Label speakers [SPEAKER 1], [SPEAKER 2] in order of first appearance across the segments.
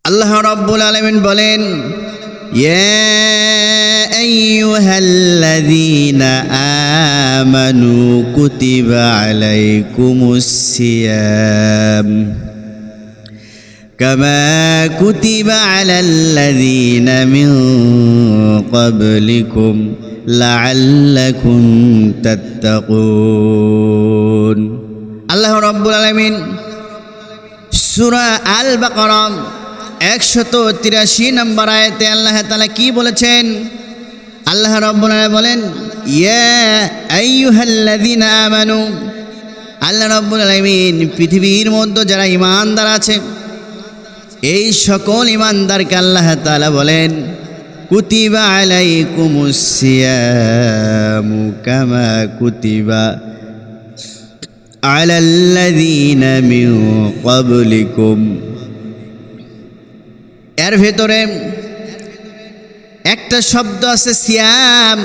[SPEAKER 1] আল্লাহ রাব্বুল আলামিন বলেন, ইয়া আইয়ুহাল্লাযীনা আমানু কুতিবা আলাইকুমুস সিয়াম কামা কুতিবা আলাল্লাযীনা মিন ক্বাবলিকুম লাআল্লাকুম তাত্তাকুন। আল্লাহ রাব্বুল আলামিন সূরা আল বাকারা 183 নম্বর আয়াতে আল্লাহ তাআলা কি বলেছেন? আল্লাহ রাব্বুল আলামিন বলেন, ইয়া আইয়ুহাল্লাযীনা আমানু। আল্লাহ রাব্বুল আলামিন পৃথিবীর মধ্যে যারা ঈমানদার আছে এই সকল ঈমানদারকে আল্লাহ তাআলা বলেন, কুতিবা আলাইকুমুস সিয়ামু কামা কুতিবা আলাল্লাযীনা মিন ক্বাবলিকুম। এর ভেতরে একটা শব্দ আছে সিয়াম।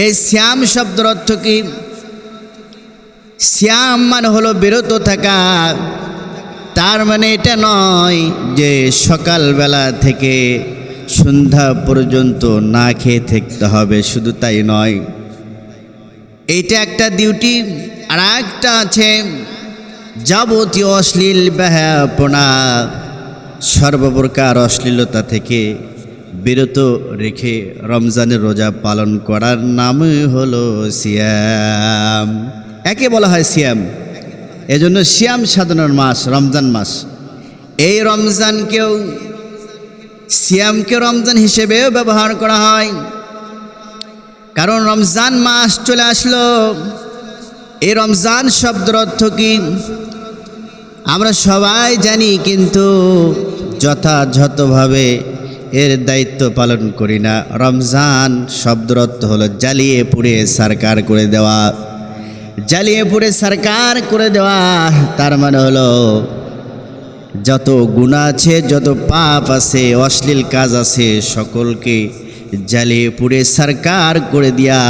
[SPEAKER 1] এই সিয়াম শব্দের অর্থ কি? সিয়াম মানে হলো বিরত থাকা। তার মানে এটা নয় যে সকালবেলা থেকে সন্ধ্যা পর্যন্ত না খেয়ে থাকতে হবে, শুধু তাই নয়, এইটা একটা ডিউটি। আর একটা আছে যাবতীয় অশ্লীল বেহায়াপনা, সর্বপ্রকার অশ্লীলতা থেকে বিরত রেখে রমজানের রোজা পালন করার নামই হলো সিয়াম। একে বলা হয় সিয়াম। এজন্য সিয়াম সাধনার মাস রমজান মাস। এই রমজানকেও সিয়ামকে রমজান হিসেবেও ব্যবহার করা হয়, কারণ রমজান মাস চলে আসলো। এই রমজান শব্দের অর্থ কি আমরা সবাই জানি, কিন্তু যথাযথভাবে এর দায়িত্ব পালন করি না। রমজান শব্দের অর্থ হলো জ্বালিয়ে পুড়ে সারকার করে দেওয়া। জ্বালিয়ে পুড়ে সারকার করে দেওয়া তার মানে হলো যত গুনাহ আছে, যত পাপ আছে, অশ্লীল কাজ আছে, সকলকে জ্বালিয়ে পুড়ে সারকার করে দিয়া।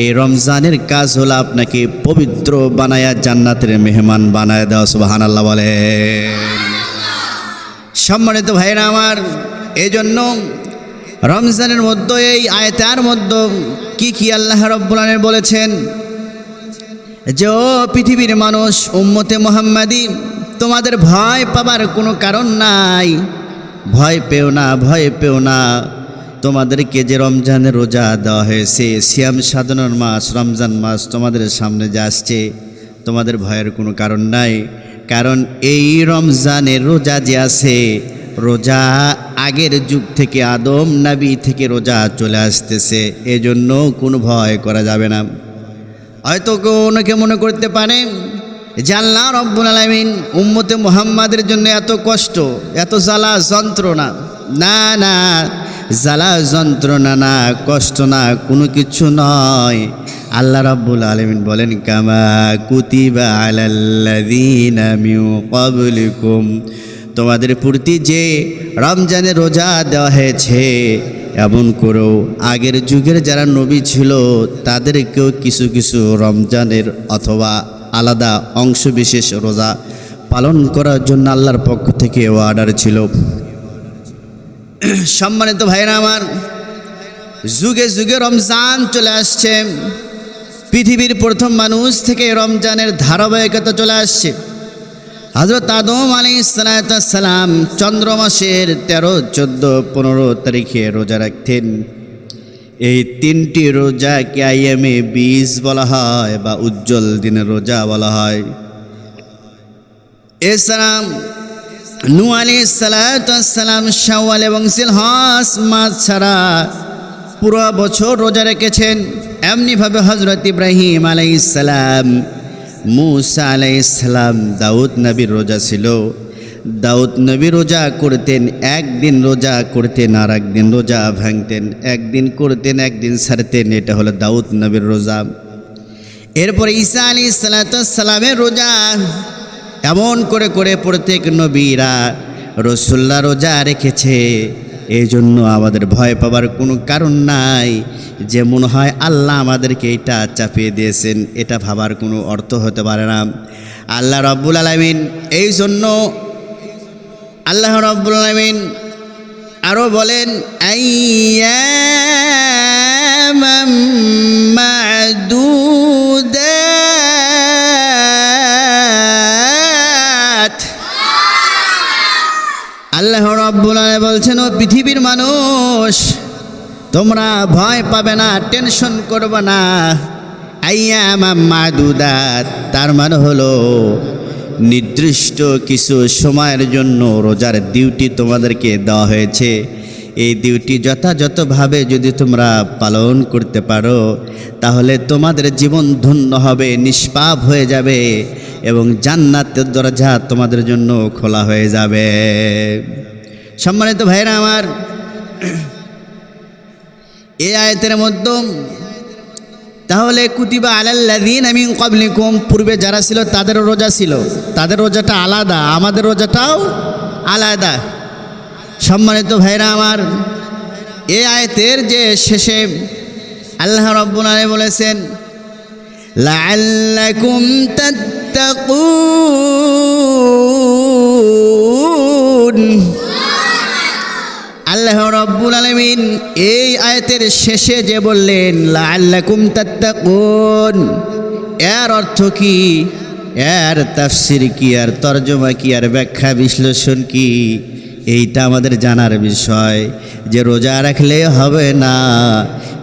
[SPEAKER 1] এই রমজানের কাজ হলো আপনাকে পবিত্র বানায়া জান্নাতের মেহমান বানায় দেওয়া। সুবহানাল্লাহ বলেন। সম্মানিত ভাইরা আমার, এই জন্য রমজানের মধ্যে এই আয়াতের মধ্যে কি আল্লাহ রাব্বুল আলামিন বলেছেন যে, ও পৃথিবীর মানুষ, উম্মতে মুহাম্মাদি, তোমাদের ভয় পাবার কোনো কারণ নাই। ভয় পেও না, ভয় পেও না। তোমাদেরকে যে রমজানের রোজা দেওয়া হয়েছে, সিয়াম সাধনার মাস রমজান মাস তোমাদের সামনে যে আসছে, তোমাদের ভয়ের কোনো কারণ নাই। কারণ এই রমজানের রোজা যে আছে, রোজা আগের যুগ থেকে আদম নবী থেকে রোজা চলে আসতেছে। এজন্য কোনো ভয় করা যাবে না। হয়তো অনেকে মনে করতে পারে যে আল্লাহ রাব্বুল আলামিন উম্মতে মুহাম্মাদের জন্য এত কষ্ট, এত জ্বালা যন্ত্রণা। না না, জ্বালা যন্ত্রণা না, কষ্ট না, কোনো কিছু নয়। আল্লাহ রাব্বুল আলামিন বলেন, কামা কুতিবা আলাল্লাযীনা মিন ক্বাবলিকুম। তোমাদের প্রতি যে রমজানের রোজা দেওয়া হয়েছে, এমন করেও আগের যুগের যারা নবী ছিল তাদেরকেও কিছু কিছু রমজানের অথবা আলাদা অংশ বিশেষ রোজা পালন করার জন্য আল্লাহর পক্ষ থেকে অর্ডার ছিল। সম্মানিত ভাইরা আমার, যুগে যুগে রমজান চলে আসছে। পৃথিবীর প্রথম মানুষ থেকে রমজানের ধারাবাহিকতা চলে আসছে। হযরত আদম আলাইহিস সালাম চন্দ্র মাসের 13, 14, 15 তারিখে রোজা রাখতেন। এই তিনটি রোজাকে আইয়ামে 20 বলা হয় বা উজ্জ্বল দিনের রোজা বলা হয়। এছাড়া নূহ আলাইহিস সালাম শাওয়াল এবং জিলহজ মাস ছাড়া পুরো বছর রোজা রেখেছেন। এমনিভাবে হযরত ইব্রাহিম আলাইহিস সালাম, মুসা আলাইহিস সালাম, দাউদ নবীর রোজা ছিল। দাউদ নবী রোজা করতেন, একদিন রোজা করতেন আর একদিন রোজা ভাঙতেন, একদিন করতেন একদিন ছাড়তেন। এটা হলো দাউদ নবীর রোজা। এরপরে ঈসা আলাইহিস সালামের রোজা। এমন করে করে প্রত্যেক নবীরা রাসূলুল্লাহ রোজা রেখেছে। এই জন্য আমাদের ভয় পাবার কোনো কারণ নাই যে মনে হয় আল্লাহ আমাদেরকে এটা চাপিয়ে দিয়েছেন, এটা ভাবার কোনো অর্থ হতে পারে না। আল্লাহ রাব্বুল আলামিন এই জন্য আল্লাহ রাব্বুল আলামিন আরো বলেন আইয়ামাম মা'দুদাত। আল্লাহ রাব্বুল আলামিন বলছেন, ও পৃথিবীর মানুষ, তোমরা ভয় পাবে না, টেনশন করবে না। আইয়ামাম মা'দুদাত, তার মানে হলো নির্দিষ্ট কিছু সময়ের জন্য রোজার ডিউটি তোমাদেরকে দেওয়া হয়েছে। এই ডিউটি যথাযথভাবে যদি তোমরা পালন করতে পারো তাহলে তোমাদের জীবন ধন্য হবে, নিষ্পাপ হয়ে যাবে এবং জান্নাতের দরজা তোমাদের জন্য খোলা হয়ে যাবে। সম্মানিত ভাইরা আমার, এই আয়াতের মধ্যে তাহলে কুতিবা আলাল্লাযীনা মিন ক্বাবলিকুম, পূর্বে যারা ছিল তাদের রোজা ছিল, তাদের রোজাটা আলাদা, আমাদের রোজাটাও আলাদা। সম্মানিত ভাইরা আমার, এই আয়াতের যে শেষে আল্লাহ রাব্বুল আলামিন বলেছেন লাআল্লাকুম তাত্তাকুন। আল্লাহ রাব্বুল আলামিন এই আয়াতের শেষে যে বললেন লাআল্লাকুম তাত্তাকুন, এর অর্থ কি, এর তাফসীর কি, আর তরজমা কি, আর ব্যাখ্যা বিশ্লেষণ কি, এইটা আমাদের জানার বিষয়। যে রোজা রাখলে হবে না,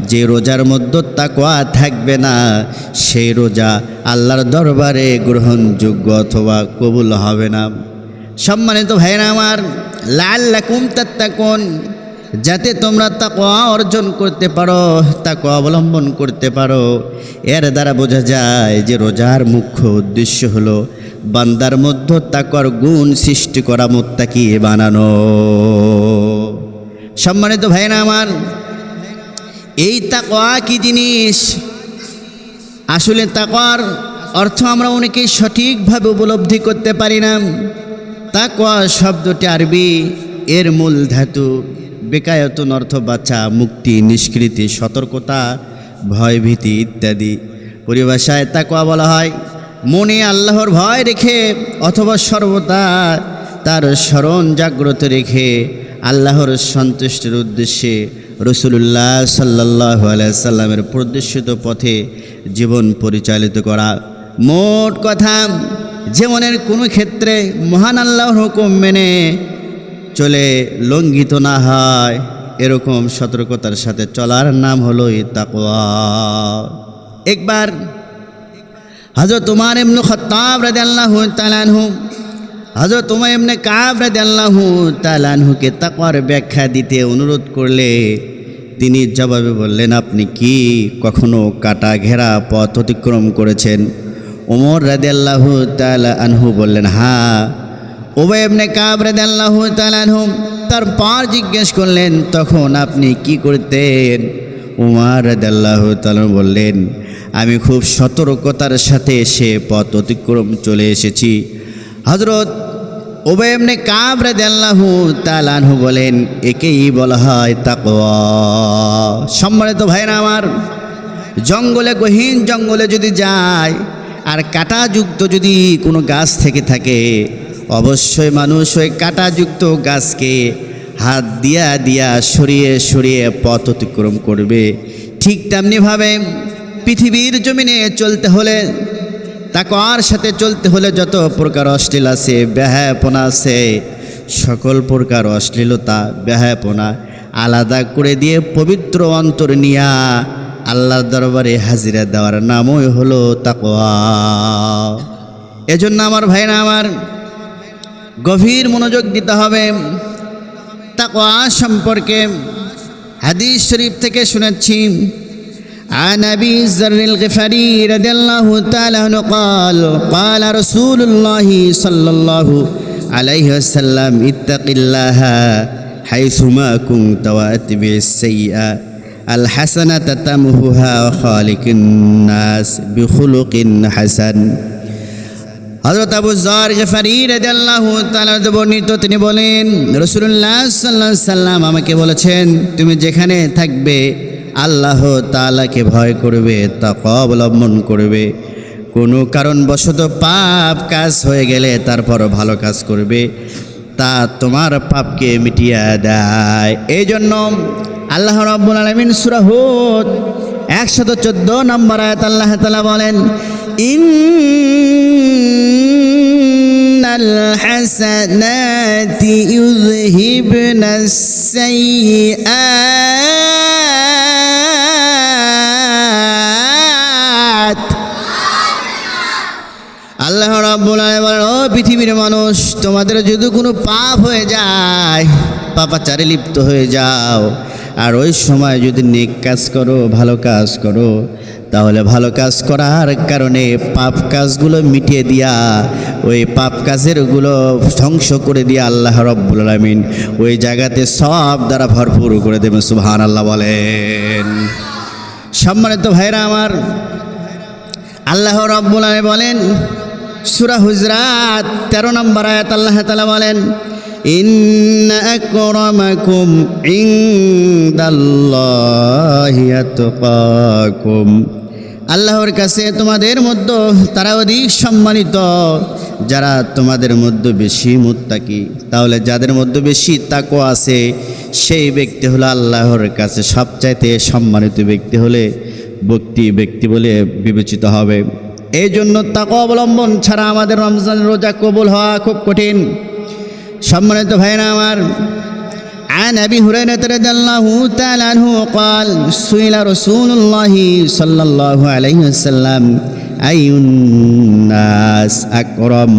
[SPEAKER 1] যে রোজার মধ্যে তাকওয়া থাকবে না, সেই রোজা আল্লাহর দরবারে গ্রহণযোগ্য অথবা কবুল হবে না। সম্মানিত ভাইরা আমার, লাআল্লাকুম তাত্তাকুন, যাতে তোমরা তাকওয়া অর্জন করতে পারো, তাকওয়া অবলম্বন করতে পারো। এর দ্বারা বোঝা যায় যে রোজার মুখ্য উদ্দেশ্য হলো বান্দার মধ্যে তাকওয়ার গুণ সৃষ্টি করা, মুত্তাকি বানানো। সম্মানিত ভাইরা আমার, এই তাকওয়া কি জিনিস? আসলে তাকওয়ার অর্থ আমরা অনেকেই সঠিকভাবে উপলব্ধি করতে পারি না। তাকওয়া শব্দটি আরবি, এর মূল ধাতু বেকায়তুন, অর্থ বাঁচা, মুক্তি, নিষ্কৃতি, সতর্কতা, ভয়ভীতি ইত্যাদি। পরিভাষায় তাকওয়া বলা হয় মনে আল্লাহর ভয় রেখে অথবা সর্বদা তার স্মরণ জাগ্রত রেখে আল্লাহর সন্তুষ্টির উদ্দেশ্যে রাসূলুল্লাহ সাল্লাল্লাহু আলাইহি সাল্লামের প্রদর্শিত পথে জীবন পরিচালিত করা। মোট কথা, জীবনের কোনো ক্ষেত্রে মহান আল্লাহর হুকুম মেনে চলে লঙ্ঘিত না হয়, এরকম সতর্কতার সাথে চলার নাম হলো তাকওয়া। একবার হযরত উমর ইবনে খাত্তাব রাদিয়াল্লাহু তাআলা আনহু হযরত উমর ইবনে কাব রাদিয়াল্লাহু তাআলা আনহুকে তাকওয়ার ব্যাখ্যা দিতে অনুরোধ করলে তিনি জবাবে বললেন, আপনি কি কখনো কাটা ঘেরা পথ অতিক্রম করেছেন? উমর রাদিয়াল্লাহু তাআলা আনহু বললেন, হ্যাঁ। উবাই ইবনে কাব রাদিয়াল্লাহু তাআলা আনহু তারপর জিজ্ঞেস করলেন, তখন আপনি কি করতেন? উমর রাদিয়াল্লাহু তাআলা বললেন, আমি খুব সতর্কতার সাথে সে পথ অতিক্রম চলে এসেছি। হযরত উবাই ইবনে কাব রাদিয়াল্লাহু তাআলা আনহু বলেন, একেই বলা হয় তাকওয়া। সম্মানিত ভাইরা আমার, জঙ্গলে, গহীন জঙ্গলে যদি যায় আর কাঁটাযুক্ত যদি কোনো গাছ থেকে থাকে, অবশ্যই মানুষ ওই কাঁটাযুক্ত গাছকে হাত দিয়া দিয়া সরিয়ে সরিয়ে পথ অতিক্রম করবে। ঠিক তেমনিভাবে পৃথিবীর জমিনে চলতে হলে, তাকওয়ার সাথে চলতে হলে যত প্রকার অশ্লীল আছে, বেহায়াপনা আছে, সকল প্রকার অশ্লীলতা, বেহায়াপনা আলাদা করে দিয়ে পবিত্র অন্তর নিয়া আল্লাহর দরবারে হাজিরা দেওয়ার নামই হলো তাকওয়া। এজন্য আমার ভাইরা আমার, গভীর মনোযোগ দিতে হবে তাকওয়া সম্পর্কে। হাদিস শরীফ থেকে শুনেছি, عن أبي ذر الغفاري رضي الله تعالى عنه قال قال رسول الله صلى الله عليه وسلم اتق الله حيثما كنت واتبع السيئة الحسنة تمحها وخالق الناس بخلق حسن। হযরত আবু যর গফারি রাদিয়াল্লাহু তাআলা বর্ণিত, তিনি বলেন রাসূলুল্লাহ সাল্লাল্লাহু আলাইহি সাল্লাম আমাকে বলেছেন, তুমি যেখানে থাকবে আল্লাহ তাআলাকে ভয় করবে, তাকওয়া অবলম্বন করবে। কোনো কারণবশত পাপ কাজ হয়ে গেলে তারপর ভালো কাজ করবে। তা তোমার পাপকে মিটিয়ে দেয়। এই জন্য আল্লাহ রাব্বুল আলামিন সূরা হুদ 114 নম্বর আয়াত আল্লাহ তাআলা বলেন, ইন্নাল হাসানাতি ইউযহিবনাস সাইয়্যাত। আল্লাহ রাব্বুল আলামিন বলেন, ও পৃথিবীর মানুষ, তোমাদের যদি কোনো পাপ হয়ে যায়, পাপাচারে লিপ্ত হয়ে যাও, আর ওই সময় যদি নেক কাজ করো, ভালো কাজ করো, তাহলে ভালো কাজ করার কারণে পাপ কাজগুলো মিটিয়ে দিয়া, ওই পাপ কাজেরগুলো ধ্বংস করে দিয়া আল্লাহ রাব্বুল আলামিন ওই জায়গাতে সব দ্বারা ভরপুর করে দেবেন। সুবহানাল্লাহ বলেন। সম্মানিত ভাইরা আমার, আল্লাহ রাব্বুল আলামিন বলেন সূরা হুজরাত 13 নম্বর আয়াত আল্লাহ তাআলা বলেন, ইন্না আকরামাকুম ইনদাল্লাহি আতকাকুম। আল্লাহর কাছে তোমাদের মধ্যে তারা অধিক সম্মানিত যারা তোমাদের মধ্যে বেশি মুত্তাকি। তাহলে যাদের মধ্যে বেশি তাকওয়া আছে সেই ব্যক্তি হলো আল্লাহর কাছে সবচাইতে সম্মানিত ব্যক্তি হলে ব্যক্তি বলে বিবেচিত হবে। এই জন্য তাকওয়া অবলম্বন ছাড়া আমাদের রমজান রোজা কবুল হওয়া খুব কঠিন। সম্মানিত ভাইরা আমার, عن أبي هريرة رضي الله تعالى عنه قال سئل رسول الله صلى الله عليه وسلم أي الناس أكرم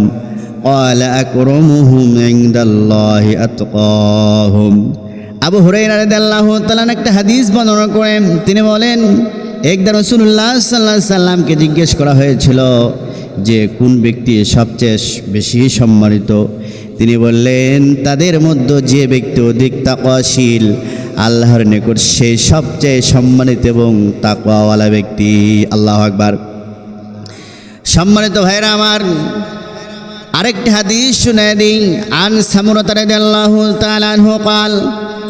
[SPEAKER 1] قال أكرمهم عند الله أتقاهم। আবু হুরায়রা রাদিয়াল্লাহু তাআলা একটা হাদিস বর্ণনা করেন, তিনি বলেন, একদা রাসূলুল্লাহ সাল্লাল্লাহু আলাইহি সাল্লামকে জিজ্ঞেস করা হয়েছিল যে কোন ব্যক্তি সবচেয়ে বেশি সম্মানিত। তিনি বললেন, তাদের মধ্যে যে ব্যক্তি অধিক তাকওয়াশীল আল্লাহর নিকট সেই সবচেয়ে সম্মানিত এবং তাকওয়াওয়ালা ব্যক্তি। আল্লাহু আকবার। সম্মানিত ভাইরা আমার, আরেকটি হাদিস শুনে দিই। আন সামুরা রাদিয়াল্লাহু তাআলা আনহু قال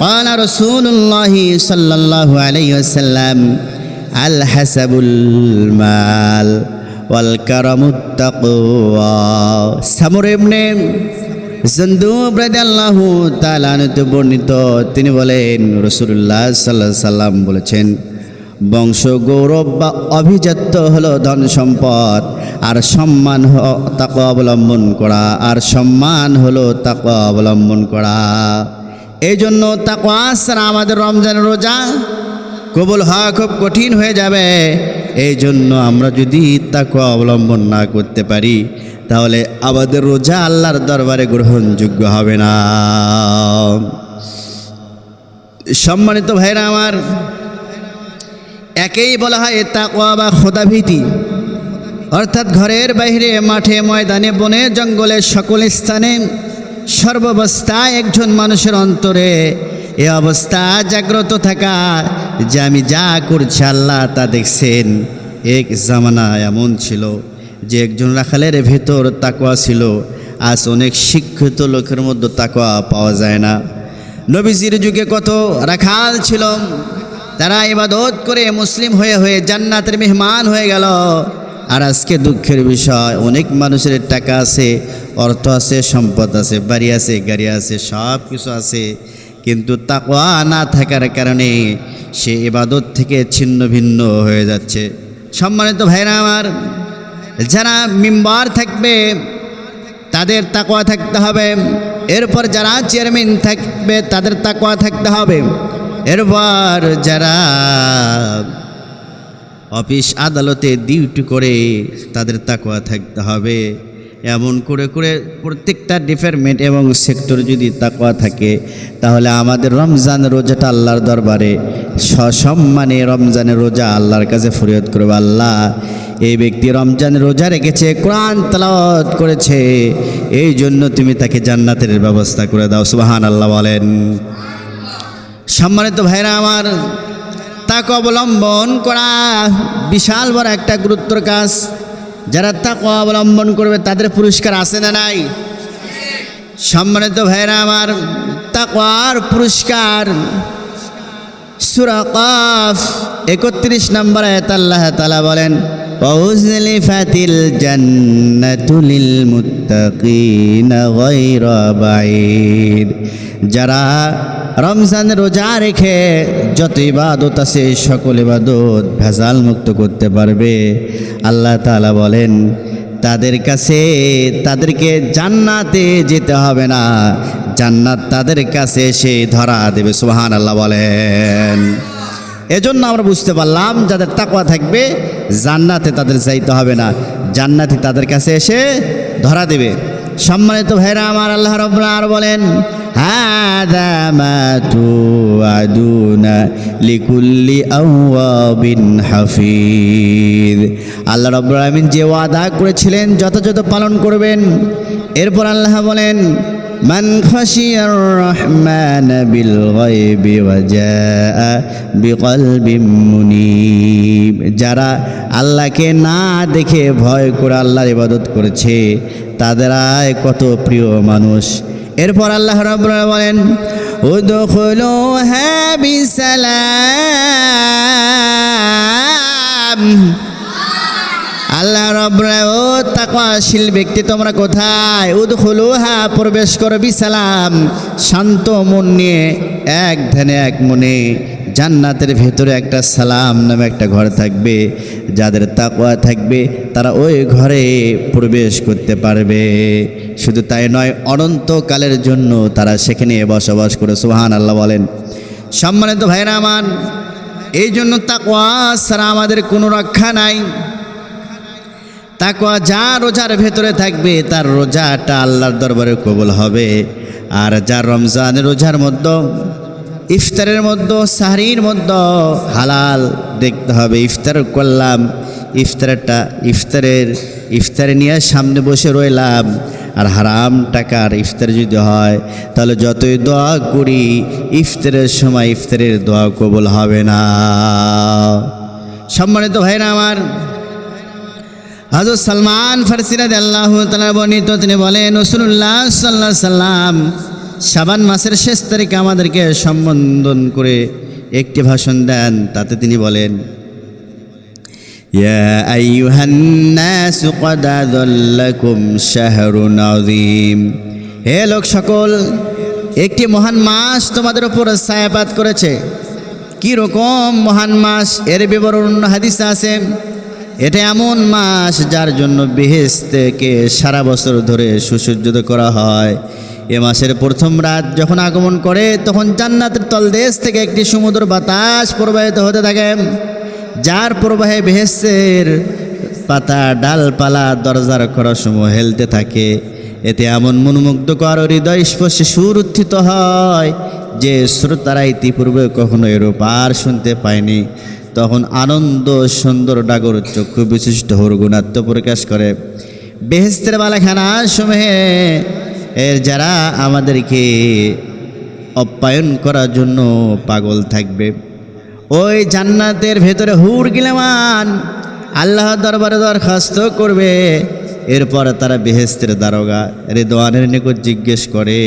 [SPEAKER 1] قال رسول الله صلى الله عليه وسلم الحسب المال والكرم التقوى। সামুরা ইবনে জুনদুব রাদিয়াল্লাহু তাআলা আনহু বর্ণিত, তিনি বলেন রাসূলুল্লাহ সাল্লাল্লাহু আলাইহি সাল্লাম বলেছেন, বংশ গৌরব বা অভিজাত্য হলো ধন সম্পদ, আর সম্মান তাকওয়া অবলম্বন করা, আর সম্মান হলো তাকওয়া অবলম্বন করা। এই জন্য তাকওয়া ছাড়া আমাদের রমজানের রোজা কবুল হওয়া খুব কঠিন হয়ে যাবে। এই জন্য আমরা যদি তাকওয়া অবলম্বন না করতে পারি তাহলে আমাদের রোজা আল্লাহর দরবারে গ্রহণযোগ্য হবে না। সম্মানিত ভাইরা আমার, একেই বলা হয় তাকওয়া বা খোদাভীতি, অর্থাৎ ঘরের বাইরে, মাঠে, ময়দানে, বনে, জঙ্গলে, সকল স্থানে, সর্বাবস্থায় একজন মানুষের অন্তরে এ অবস্থা জাগ্রত থাকা যে আমি যা করছি আল্লাহ তা দেখছেন। এক জামানা এমন ছিল যে একজন রাখালের ভেতর তাকওয়া ছিল। আজ অনেক শিক্ষিত লোকের মধ্যে তাকওয়া পাওয়া যায় না। নবীজির যুগে কত রাখাল ছিল, তারা ইবাদত করে মুসলিম হয়ে জান্নাতের মেহমান হয়ে গেল। আর আজকে দুঃখের বিষয়, অনেক মানুষের টাকা আছে, অর্থ আছে, সম্পদ আছে, বাড়ি আছে, গাড়ি আছে, সব কিছু আছে, কিন্তু তাকওয়া না থাকার কারণে সে ইবাদত থেকে ছিন্ন ভিন্ন হয়ে যাচ্ছে। সম্মানিত ভাইরা আমার, যারা মেম্বার থাকবে তাদের তাকওয়া থাকতে হবে। এরপর যারা চেয়ারম্যান থাকবে তাদের তাকওয়া থাকতে হবে। এরপর যারা অফিস আদালতে ডিউটি করে তাদের তাকওয়া থাকতে হবে। এমন করে প্রত্যেকটা ডিপার্টমেন্ট এবং সেক্টর যদি তাকওয়া থাকে তাহলে আমাদের রমজান রোজাটা আল্লাহর দরবারে সসম্মানে রমজানের রোজা আল্লাহর কাছে ফরিয়াদ করবে, আল্লাহ এই ব্যক্তি রমজানের রোজা রেখেছে, কোরআন তেলাওয়াত করেছে, এই জন্য তুমি তাকে জান্নাতের ব্যবস্থা করে দাও। সুবহানাল্লাহ বলেন। সম্মানিত ভাইরা আমার, তাকওয়া অবলম্বন করা বিশাল বড় একটা গুরুত্বর কাজ। যারা তাকওয়া অবলম্বন করবে তাদের পুরস্কার আছে না নাই? সম্মানিত ভাইরা আমার, তাকওয়ার পুরস্কার সূরা কাফ 31 নম্বর আয়াত আল্লাহ তাআলা বলেন, ওয়াউজলিফাতিল জান্নাতু লিল মুত্তাকিনা গায়রা বাঈদ। যারা রমজান রোজা রেখে যত ইবাদত আছে সকল ইবাদত ভেজাল মুক্ত করতে পারবে, আল্লাহ তাআলা বলেন তাদের কাছে তাদেরকে জান্নাতে যেতে হবে না, জান্নাত তাদের কাছে এসে ধরা দেবে। সুবহানাল্লাহ বলেন। এজন্য আমরা বুঝতে পারলাম যাদের তাকওয়া থাকবে জান্নাতে তাদের যাইতে হবে না, জান্নাতে তাদের কাছে এসে ধরা দেবে। সম্মানিত ভাইরা আমার, আল্লাহ রাব্বুল আলামিন বলেন হাযা মা তুআদুনা লিকুল্লি আওয়াবিন হাফিজ। আল্লাহ রাব্বুল আলামিন যে ওয়াদা করেছিলেন যথাযথ পালন করবেন। এরপর আল্লাহ বলেন মান খাশিয়ার রহমান বিল গায়বি ওয়া জাআ বিকলবিন মুনীব। যারা আল্লাহকে না দেখে ভয় করে আল্লাহর ইবাদত করেছে তাদেরাই কত প্রিয় মানুষ। এরপর আল্লাহ রাব্বুল আলামিন বলেন উদখুলুহা বিসালাম। আল্লাহ রাব্বুল আলামিন ও তাকওয়াশীল ব্যক্তি তোমরা কোথায়? উদখুলুহা প্রবেশ করো বিসালাম, শান্ত মন নিয়ে এক ধ্যানে এক মনে। জান্নাতের ভেতরে একটা সালাম নামে একটা ঘর থাকবে, যাদের তাকওয়া থাকবে তারা ওই ঘরে প্রবেশ করতে পারবে। শুধু তাই নয়, অনন্তকালের জন্য তারা সেখানে বসবাস করে। সুবহানাল্লাহ বলেন। সম্মানিত ভাইরা আমার, এই জন্য তাকওয়া ছাড়া আমাদের কোনো রক্ষা নাই। তাকওয়া যা রোজার ভেতরে থাকবে তার রোজাটা আল্লাহর দরবারে কবুল হবে। আর যার রমজানের রোজার মধ্যে ইফতারের মধ্যে সাহরির মধ্যে হালাল দেখতে হবে। ইফতার করলাম, ইফতারে নিয়ে সামনে বসে রইলাম, আর হারাম টাকার ইফতার যদি হয় তাহলে যতই দোয়া করি ইফতারের সময় ইফতারের দোয়া কবুল হবে না। সম্মানিত ভাইরা আমার, হযরত সালমান ফারসি রাদিয়াল্লাহু তাআলা বর্ণিত, তিনি বলেন রাসূলুল্লাহ সাল্লাল্লাহু আলাইহি সাল্লাম শাবান মাসের শেষ তারিখে আমাদেরকে সম্বোধন করে একটি ভাষণ দেন। তাতে তিনি বলেন ইয়া আইয়ুহান নাস ক্বাদ আযাল্লাকুম শাহরুন আযীম। হে লোক সকল, একটি মহান মাস তোমাদের উপর ছায়াপাত করেছে। কি রকম মহান মাস এর বিবরণ হাদিসে আছে। এটা এমন মাস যার জন্য বেহেশত থেকে সারা বছর ধরে সুসজ্জিত করা হয়। এ মাসের প্রথম রাত যখন আগমন করে তখন জান্নাতের তলদেশ থেকে একটি সমুদ্র বাতাস প্রবাহিত হতে থাকে, যার প্রবাহে বেহেশতের পাতা ডালপালা দরজার খরসমূহ হেলতে থাকে। এতে এমন মনোমুগ্ধকর হৃদয় স্পর্শে সুর উত্থিত হয় যে শ্রোতারা ইতিপূর্বে কখনো এরূপ আর শুনতে পায়নি। তখন আনন্দ সুন্দর ডাগর চক্ষু বিশিষ্ট হুরগুন আত্মপ্রকাশ করে। বেহেশতের বালাখানা সমূহে এর যারা আমাদেরকে আপ্যায়ন করার জন্য পাগল থাকবে। ওই জান্নাতের ভেতরে হুর গিলামান আল্লাহ দরবারে দরখাস্ত করবে। এরপর তারা বেহেশতের দারোগা রিদওয়ানের নিকট জিজ্ঞেস করে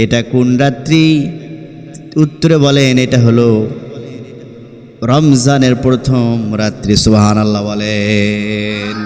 [SPEAKER 1] এটা কোন রাত্রি? উত্তরে বলেন এটা হলো রমজানের প্রথম রাত্রি। সুবহানাল্লাহ বলেন।